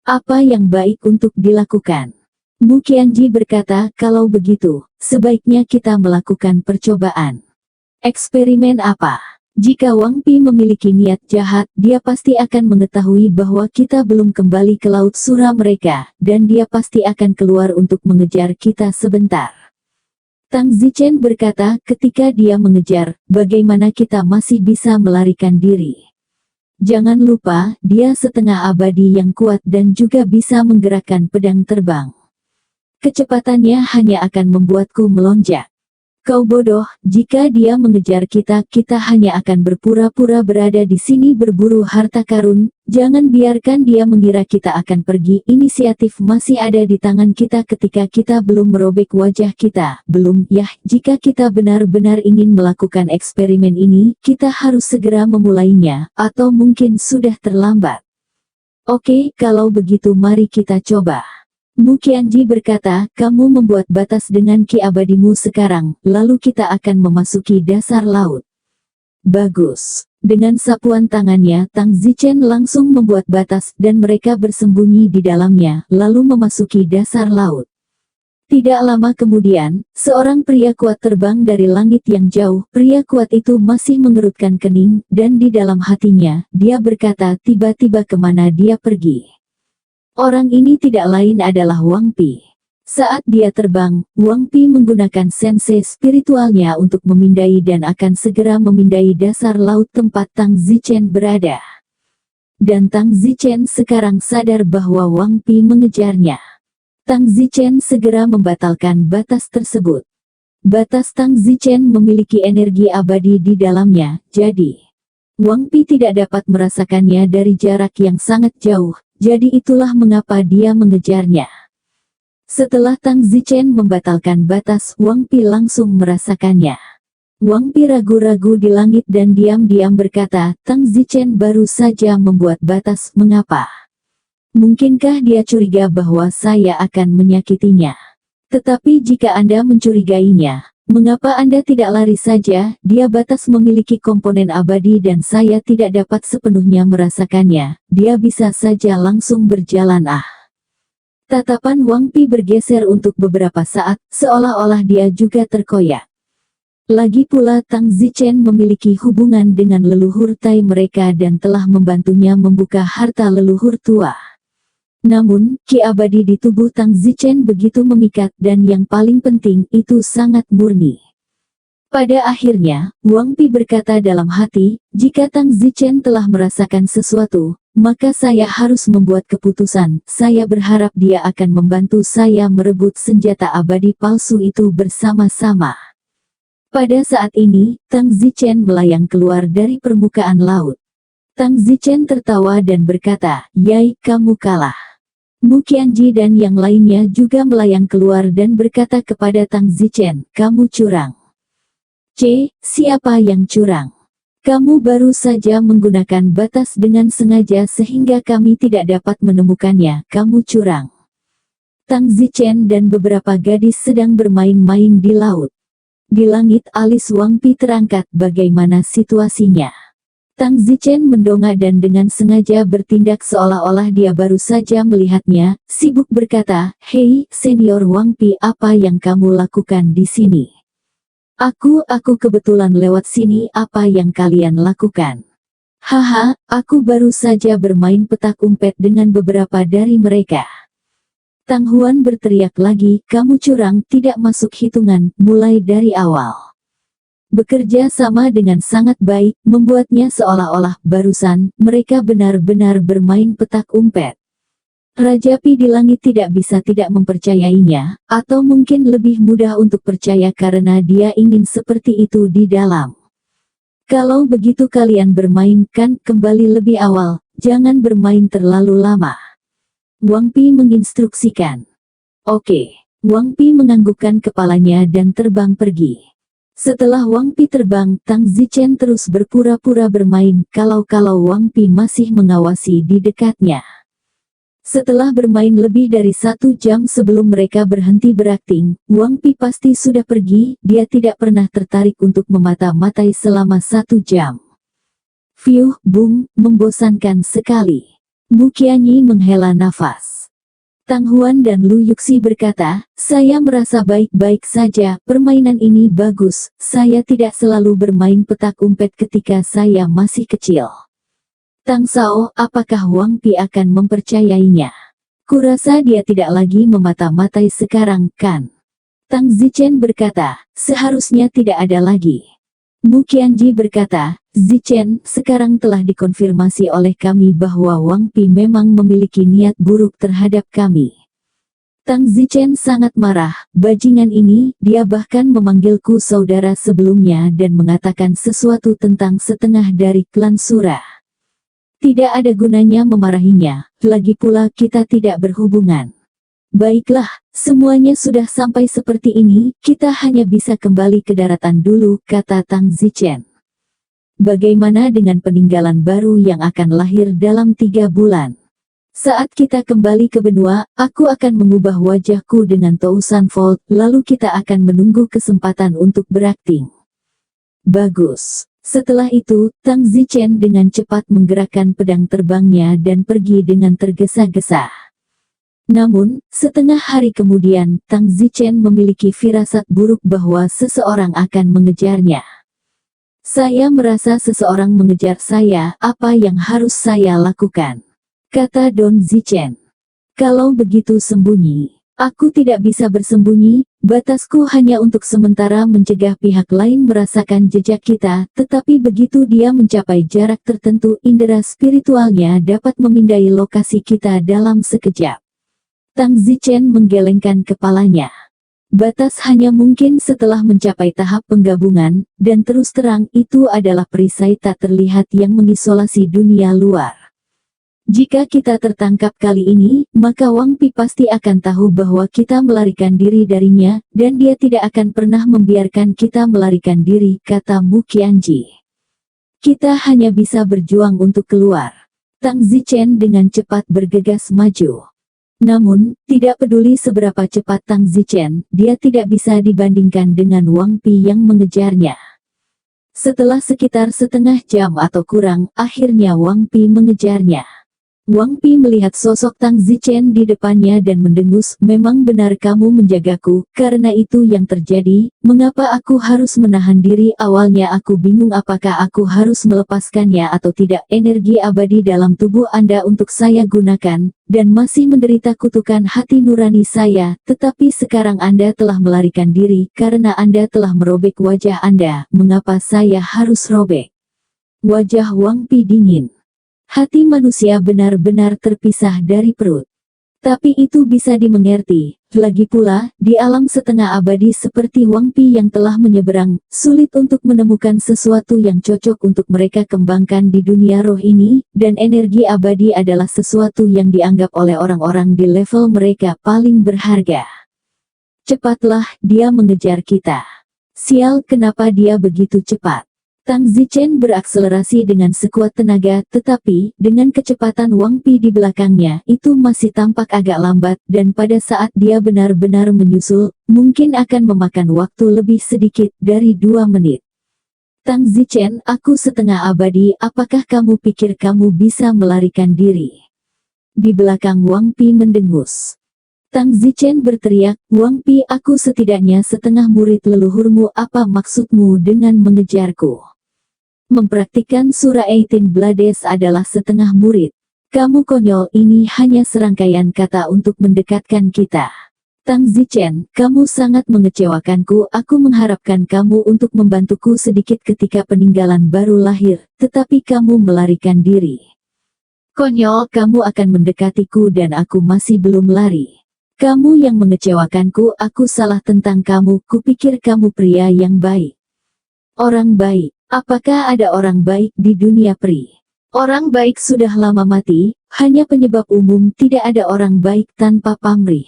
Apa yang baik untuk dilakukan? Mu Qianji berkata, kalau begitu, sebaiknya kita melakukan percobaan. Eksperimen apa? Jika Wang Pi memiliki niat jahat, dia pasti akan mengetahui bahwa kita belum kembali ke Laut Sura mereka, dan dia pasti akan keluar untuk mengejar kita sebentar. Tang Zichen berkata, ketika dia mengejar, bagaimana kita masih bisa melarikan diri? Jangan lupa, dia setengah abadi yang kuat dan juga bisa menggerakkan pedang terbang. Kecepatannya hanya akan membuatku melonjak. Kau bodoh, jika dia mengejar kita, kita hanya akan berpura-pura berada di sini berburu harta karun. Jangan biarkan dia mengira kita akan pergi. Inisiatif masih ada di tangan kita ketika kita belum merobek wajah kita. Belum, ya, jika kita benar-benar ingin melakukan eksperimen ini, kita harus segera memulainya, atau mungkin sudah terlambat. Oke, kalau begitu mari kita coba. Mu Qianji berkata, kamu membuat batas dengan ki abadimu sekarang, lalu kita akan memasuki dasar laut. Bagus. Dengan sapuan tangannya, Tang Zichen langsung membuat batas dan mereka bersembunyi di dalamnya, lalu memasuki dasar laut. Tidak lama kemudian, seorang pria kuat terbang dari langit yang jauh. Pria kuat itu masih mengerutkan kening, dan di dalam hatinya, dia berkata tiba-tiba kemana dia pergi. Orang ini tidak lain adalah Wang Pi. Saat dia terbang, Wang Pi menggunakan sense spiritualnya untuk memindai dan akan segera memindai dasar laut tempat Tang Zichen berada. Dan Tang Zichen sekarang sadar bahwa Wang Pi mengejarnya. Tang Zichen segera membatalkan batas tersebut. Batas Tang Zichen memiliki energi abadi di dalamnya, jadi Wang Pi tidak dapat merasakannya dari jarak yang sangat jauh. Jadi itulah mengapa dia mengejarnya. Setelah Tang Zichen membatalkan batas, Wang Pi langsung merasakannya. Wang Pi ragu-ragu di langit dan diam-diam berkata, Tang Zichen baru saja membuat batas, mengapa? Mungkinkah dia curiga bahwa saya akan menyakitinya? Tetapi jika Anda mencurigainya, mengapa Anda tidak lari saja? Dia batas memiliki komponen abadi dan saya tidak dapat sepenuhnya merasakannya. Dia bisa saja langsung berjalan. Tatapan Wang Pi bergeser untuk beberapa saat, seolah-olah dia juga terkoyak. Lagi pula Tang Zichen memiliki hubungan dengan leluhur Tai mereka dan telah membantunya membuka harta leluhur tua. Namun, ki abadi di tubuh Tang Zichen begitu memikat dan yang paling penting itu sangat murni. Pada akhirnya, Wang Pi berkata dalam hati, jika Tang Zichen telah merasakan sesuatu, maka saya harus membuat keputusan. Saya berharap dia akan membantu saya merebut senjata abadi palsu itu bersama-sama. Pada saat ini, Tang Zichen melayang keluar dari permukaan laut. Tang Zichen tertawa dan berkata, Yai, kamu kalah. Mu Qianji dan yang lainnya juga melayang keluar dan berkata kepada Tang Zichen, kamu curang. Siapa yang curang? Kamu baru saja menggunakan batas dengan sengaja sehingga kami tidak dapat menemukannya, kamu curang. Tang Zichen dan beberapa gadis sedang bermain-main di laut. Di langit alis Wang Pi terangkat, bagaimana situasinya? Tang Zichen mendongak dan dengan sengaja bertindak seolah-olah dia baru saja melihatnya, sibuk berkata, hei, senior Wang Pi, apa yang kamu lakukan di sini? Aku kebetulan lewat sini, apa yang kalian lakukan? Haha, aku baru saja bermain petak umpet dengan beberapa dari mereka. Tang Huan berteriak lagi, kamu curang, tidak masuk hitungan, mulai dari awal. Bekerja sama dengan sangat baik, membuatnya seolah-olah barusan mereka benar-benar bermain petak umpet. Raja Pi di langit tidak bisa tidak mempercayainya, atau mungkin lebih mudah untuk percaya karena dia ingin seperti itu di dalam. Kalau begitu kalian bermain kan kembali lebih awal, jangan bermain terlalu lama. Wang Pi menginstruksikan. Oke. Wang Pi menganggukkan kepalanya dan terbang pergi. Setelah Wang Pi terbang, Tang Zichen terus berpura-pura bermain, kalau-kalau Wang Pi masih mengawasi di dekatnya. Setelah bermain lebih dari 1 jam sebelum mereka berhenti berakting, Wang Pi pasti sudah pergi, dia tidak pernah tertarik untuk memata-matai selama 1 jam. Fiuh, bung, membosankan sekali. Mu Qianyi menghela nafas. Tang Huan dan Lu Yuxi berkata, saya merasa baik-baik saja, permainan ini bagus, saya tidak selalu bermain petak umpet ketika saya masih kecil. Tang Sao, apakah Wang Pi akan mempercayainya? Kurasa dia tidak lagi memata-matai sekarang, kan? Tang Zichen berkata, seharusnya tidak ada lagi. Mu Qianji berkata, Zichen, sekarang telah dikonfirmasi oleh kami bahwa Wang Pi memang memiliki niat buruk terhadap kami. Tang Zichen sangat marah, bajingan ini, dia bahkan memanggilku saudara sebelumnya dan mengatakan sesuatu tentang setengah dari klan Surah. Tidak ada gunanya memarahinya, lagi pula kita tidak berhubungan. Baiklah, semuanya sudah sampai seperti ini, kita hanya bisa kembali ke daratan dulu, kata Tang Zichen. Bagaimana dengan peninggalan baru yang akan lahir dalam 3 bulan? Saat kita kembali ke benua, aku akan mengubah wajahku dengan Tousan Fold, lalu kita akan menunggu kesempatan untuk berakting. Bagus. Setelah itu, Tang Zichen dengan cepat menggerakkan pedang terbangnya dan pergi dengan tergesa-gesa. Namun, setengah hari kemudian, Tang Zichen memiliki firasat buruk bahwa seseorang akan mengejarnya. Saya merasa seseorang mengejar saya, apa yang harus saya lakukan? Kata Don Zichen. Kalau begitu sembunyi. Aku tidak bisa bersembunyi, batasku hanya untuk sementara mencegah pihak lain merasakan jejak kita, tetapi begitu dia mencapai jarak tertentu, indera spiritualnya dapat memindai lokasi kita dalam sekejap. Tang Zichen menggelengkan kepalanya. Batas hanya mungkin setelah mencapai tahap penggabungan, dan terus terang itu adalah perisai tak terlihat yang mengisolasi dunia luar. Jika kita tertangkap kali ini, maka Wang Pi pasti akan tahu bahwa kita melarikan diri darinya, dan dia tidak akan pernah membiarkan kita melarikan diri, kata Mu Qianji. Kita hanya bisa berjuang untuk keluar. Tang Zichen dengan cepat bergegas maju. Namun, tidak peduli seberapa cepat Tang Zichen, dia tidak bisa dibandingkan dengan Wang Pi yang mengejarnya. Setelah sekitar setengah jam atau kurang, akhirnya Wang Pi mengejarnya. Wang Pi melihat sosok Tang Zichen di depannya dan mendengus, memang benar kamu menjagaku, karena itu yang terjadi, mengapa aku harus menahan diri? Awalnya aku bingung apakah aku harus melepaskannya atau tidak. Energi abadi dalam tubuh Anda untuk saya gunakan, dan masih menderita kutukan hati nurani saya, tetapi sekarang Anda telah melarikan diri, karena Anda telah merobek wajah Anda, mengapa saya harus robek? Wajah Wang Pi dingin. Hati manusia benar-benar terpisah dari perut. Tapi itu bisa dimengerti. Lagi pula, di alam setengah abadi seperti Wang Pi yang telah menyeberang, sulit untuk menemukan sesuatu yang cocok untuk mereka kembangkan di dunia roh ini, dan energi abadi adalah sesuatu yang dianggap oleh orang-orang di level mereka paling berharga. Cepatlah, dia mengejar kita. Sial, kenapa dia begitu cepat? Tang Zichen berakselerasi dengan sekuat tenaga, tetapi, dengan kecepatan Wang Pi di belakangnya, itu masih tampak agak lambat, dan pada saat dia benar-benar menyusul, mungkin akan memakan waktu lebih sedikit dari 2 menit. Tang Zichen, aku setengah abadi, apakah kamu pikir kamu bisa melarikan diri? Di belakang Wang Pi mendengus. Tang Zichen berteriak, Wang Pi, aku setidaknya setengah murid leluhurmu, apa maksudmu dengan mengejarku? Mempraktikkan surah 18 Blades adalah setengah murid. Kamu konyol, ini hanya serangkaian kata untuk mendekatkan kita. Tang Zichen, kamu sangat mengecewakanku, aku mengharapkan kamu untuk membantuku sedikit ketika peninggalan baru lahir, tetapi kamu melarikan diri. Konyol, kamu akan mendekatiku dan aku masih belum lari. Kamu yang mengecewakanku, aku salah tentang kamu, kupikir kamu pria yang baik. Orang baik. Apakah ada orang baik di dunia peri? Orang baik sudah lama mati, hanya penyebab umum tidak ada orang baik tanpa pamrih.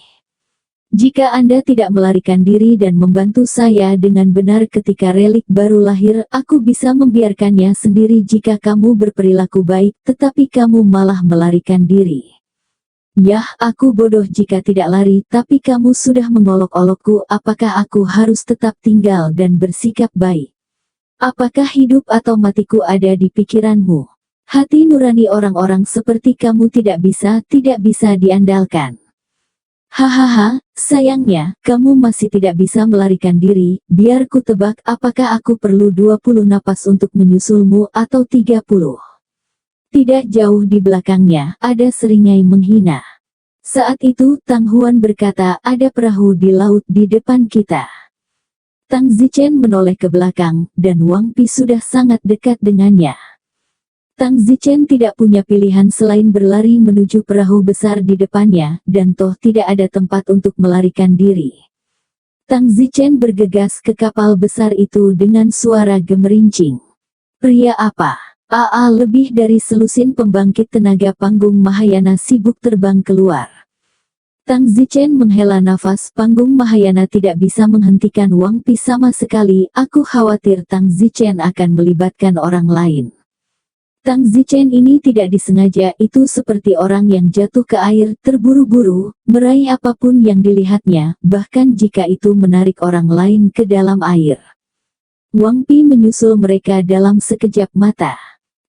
Jika Anda tidak melarikan diri dan membantu saya dengan benar ketika relik baru lahir, aku bisa membiarkannya sendiri jika kamu berperilaku baik, tetapi kamu malah melarikan diri. Yah, aku bodoh jika tidak lari, tapi kamu sudah mengolok-olokku, apakah aku harus tetap tinggal dan bersikap baik? Apakah hidup atau matiku ada di pikiranmu? Hati nurani orang-orang seperti kamu tidak bisa diandalkan. Hahaha, sayangnya, kamu masih tidak bisa melarikan diri, biar ku tebak apakah aku perlu 20 napas untuk menyusulmu atau 30. Tidak jauh di belakangnya, ada seringai menghina. Saat itu, Tang Huan berkata, ada perahu di laut di depan kita. Tang Zichen menoleh ke belakang, dan Wang Pi sudah sangat dekat dengannya. Tang Zichen tidak punya pilihan selain berlari menuju perahu besar di depannya, dan toh tidak ada tempat untuk melarikan diri. Tang Zichen bergegas ke kapal besar itu dengan suara gemerincing. Pria apa? Lebih dari selusin pembangkit tenaga panggung Mahayana sibuk terbang keluar. Tang Zichen menghela nafas, panggung Mahayana tidak bisa menghentikan Wang Pi sama sekali, aku khawatir Tang Zichen akan melibatkan orang lain. Tang Zichen ini tidak disengaja, itu seperti orang yang jatuh ke air, terburu-buru, meraih apapun yang dilihatnya, bahkan jika itu menarik orang lain ke dalam air. Wang Pi menyusul mereka dalam sekejap mata.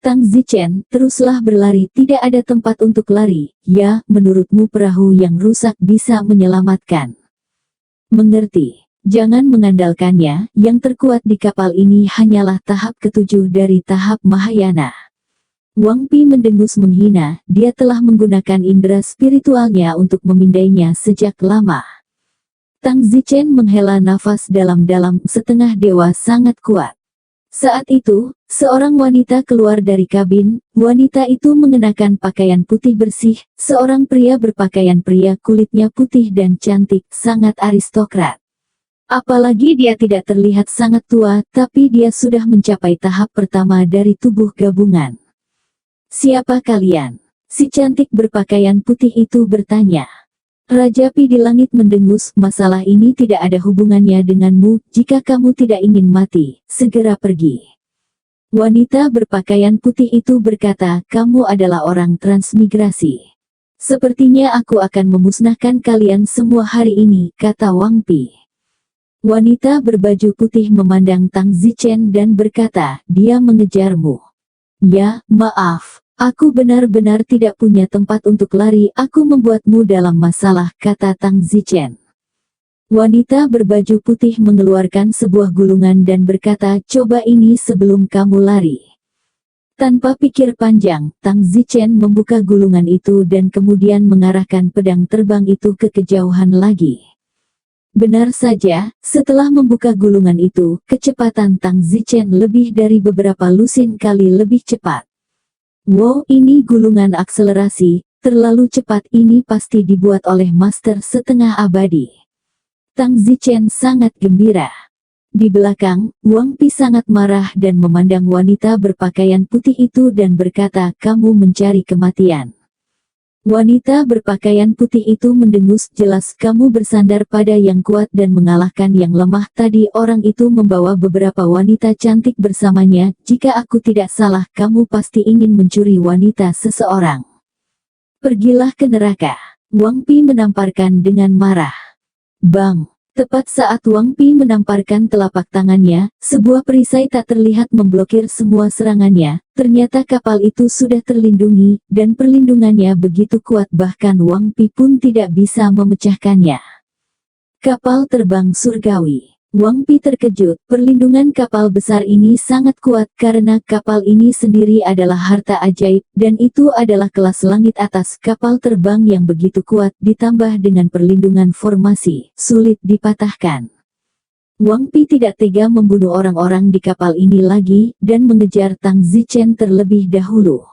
Tang Zichen, teruslah berlari, tidak ada tempat untuk lari. Ya, menurutmu perahu yang rusak bisa menyelamatkan? Mengerti. Jangan mengandalkannya, yang terkuat di kapal ini hanyalah tahap ke-7 dari tahap Mahayana. Wang Pi mendengus menghina, dia telah menggunakan indera spiritualnya untuk memindainya sejak lama. Tang Zichen menghela nafas dalam-dalam, setengah dewa sangat kuat. Saat itu, seorang wanita keluar dari kabin, wanita itu mengenakan pakaian putih bersih, seorang pria berpakaian pria kulitnya putih dan cantik, sangat aristokrat. Apalagi dia tidak terlihat sangat tua, tapi dia sudah mencapai tahap pertama dari tubuh gabungan. Siapa kalian? Si cantik berpakaian putih itu bertanya. Raja Pi di langit mendengus, masalah ini tidak ada hubungannya denganmu, jika kamu tidak ingin mati, segera pergi. Wanita berpakaian putih itu berkata, kamu adalah orang transmigrasi. Sepertinya aku akan memusnahkan kalian semua hari ini, kata Wang Pi. Wanita berbaju putih memandang Tang Zichen dan berkata, dia mengejarmu. Ya, maaf. Aku benar-benar tidak punya tempat untuk lari, aku membuatmu dalam masalah, kata Tang Zichen. Wanita berbaju putih mengeluarkan sebuah gulungan dan berkata, coba ini sebelum kamu lari. Tanpa pikir panjang, Tang Zichen membuka gulungan itu dan kemudian mengarahkan pedang terbang itu ke kejauhan lagi. Benar saja, setelah membuka gulungan itu, kecepatan Tang Zichen lebih dari beberapa lusin kali lebih cepat. Wow, ini gulungan akselerasi, terlalu cepat, ini pasti dibuat oleh master setengah abadi. Tang Zichen sangat gembira. Di belakang, Wang Pi sangat marah dan memandang wanita berpakaian putih itu dan berkata, "Kamu mencari kematian." Wanita berpakaian putih itu mendengus, "Jelas kamu bersandar pada yang kuat dan mengalahkan yang lemah. Tadi orang itu membawa beberapa wanita cantik bersamanya. Jika aku tidak salah, kamu pasti ingin mencuri wanita seseorang. Pergilah ke neraka." Wang Pi menamparkan dengan marah. Bang! Tepat saat Wang Pi menamparkan telapak tangannya, sebuah perisai tak terlihat memblokir semua serangannya. Ternyata kapal itu sudah terlindungi, dan perlindungannya begitu kuat bahkan Wang Pi pun tidak bisa memecahkannya. Kapal terbang surgawi. Wang Pi terkejut, perlindungan kapal besar ini sangat kuat karena kapal ini sendiri adalah harta ajaib, dan itu adalah kelas langit atas. Kapal terbang yang begitu kuat ditambah dengan perlindungan formasi, sulit dipatahkan. Wang Pi tidak tega membunuh orang-orang di kapal ini lagi, dan mengejar Tang Zichen terlebih dahulu.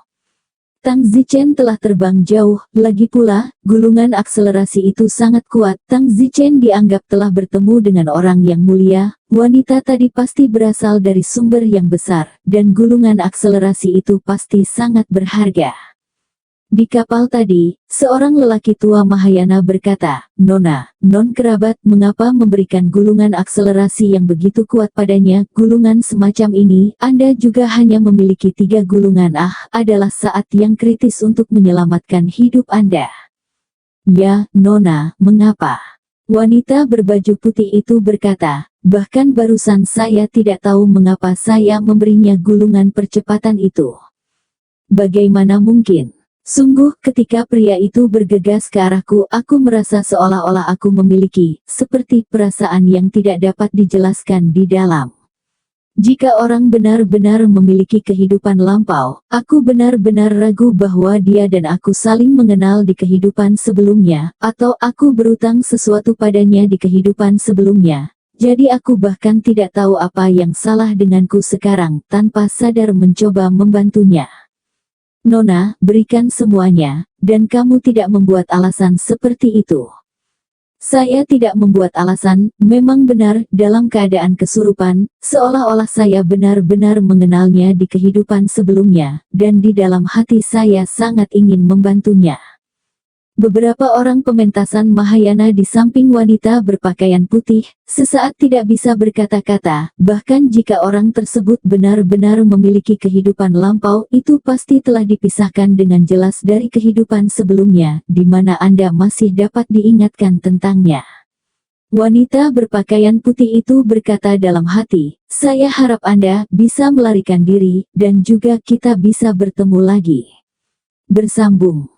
Tang Zichen telah terbang jauh, lagi pula, gulungan akselerasi itu sangat kuat. Tang Zichen dianggap telah bertemu dengan orang yang mulia. Wanita tadi pasti berasal dari sumber yang besar, dan gulungan akselerasi itu pasti sangat berharga. Di kapal tadi, seorang lelaki tua Mahayana berkata, "Nona, non kerabat, mengapa memberikan gulungan akselerasi yang begitu kuat padanya? Gulungan semacam ini, Anda juga hanya memiliki 3 gulungan. Adalah saat yang kritis untuk menyelamatkan hidup Anda." "Ya, Nona, mengapa?" Wanita berbaju putih itu berkata, "Bahkan barusan saya tidak tahu mengapa saya memberinya gulungan percepatan itu. Bagaimana mungkin? Sungguh, ketika pria itu bergegas ke arahku, aku merasa seolah-olah aku memiliki, seperti perasaan yang tidak dapat dijelaskan di dalam. Jika orang benar-benar memiliki kehidupan lampau, aku benar-benar ragu bahwa dia dan aku saling mengenal di kehidupan sebelumnya, atau aku berutang sesuatu padanya di kehidupan sebelumnya. Jadi aku bahkan tidak tahu apa yang salah denganku sekarang." Tanpa sadar mencoba membantunya. "Nona, berikan semuanya, dan kamu tidak membuat alasan seperti itu." "Saya tidak membuat alasan, memang benar, dalam keadaan kesurupan, seolah-olah saya benar-benar mengenalnya di kehidupan sebelumnya, dan di dalam hati saya sangat ingin membantunya." Beberapa orang pementasan Mahayana di samping wanita berpakaian putih, sesaat tidak bisa berkata-kata, bahkan jika orang tersebut benar-benar memiliki kehidupan lampau, itu pasti telah dipisahkan dengan jelas dari kehidupan sebelumnya, di mana Anda masih dapat diingatkan tentangnya. Wanita berpakaian putih itu berkata dalam hati, "Saya harap Anda bisa melarikan diri, dan juga kita bisa bertemu lagi." Bersambung.